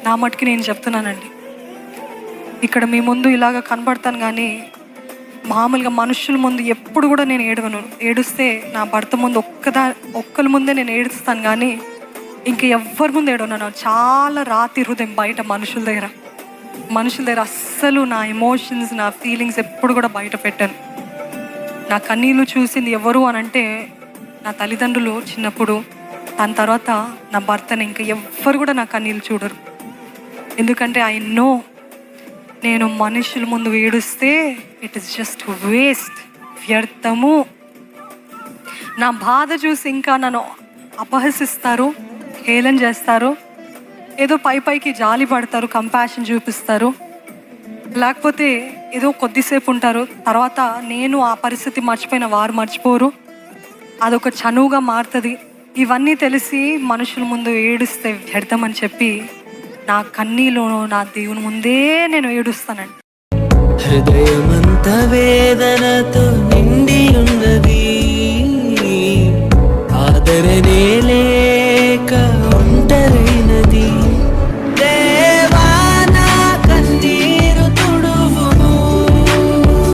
నా మటుకి నేను చెప్తున్నానండి. ఇక్కడ మీ ముందు ఇలాగ కనబడతాను, కానీ మామూలుగా మనుషుల ముందు ఎప్పుడు కూడా నేను ఏడవను. ఏడుస్తే నా భర్త ముందు ఒక్కరి ముందే నేను ఏడుస్తాను, కానీ ఇంక ఎవ్వరి ముందు ఏడవను. నాకు చాలా రాతి హృదయం బయట మనుషుల దగ్గర అస్సలు నా ఎమోషన్స్, నా ఫీలింగ్స్ ఎప్పుడు కూడా బయట పెట్టాను. నా కన్నీళ్ళు చూసింది ఎవరు అని అంటే నా తల్లిదండ్రులు చిన్నప్పుడు. దాని తర్వాత నా భర్తని ఇంకా ఎవ్వరు కూడా నా కన్నీళ్ళు చూడరు. ఎందుకంటే ఐ నో, నేను మనుషుల ముందు ఏడుస్తే ఇట్ ఈస్ జస్ట్ వేస్ట్, వ్యర్థము. నా బాధ చూసి ఇంకా నన్ను అపహసిస్తారు, హేళన చేస్తారు, ఏదో పైకి జాలి పడతారు, కంపాషన్ చూపిస్తారు, లేకపోతే ఏదో కొద్దిసేపు ఉంటారు. తర్వాత నేను ఆ పరిస్థితి మర్చిపోయిన వారు మర్చిపోరు, అదొక చనువుగా మారుతుంది. ఇవన్నీ తెలిసి మనుషుల ముందు ఏడుస్తే వ్యర్థమని చెప్పి నా కన్నీలో నా దేవుని ముందే నేను ఏడుస్తానండి. హృదయమంత వేదనతో నిండి ఉన్నది, ఆదరణే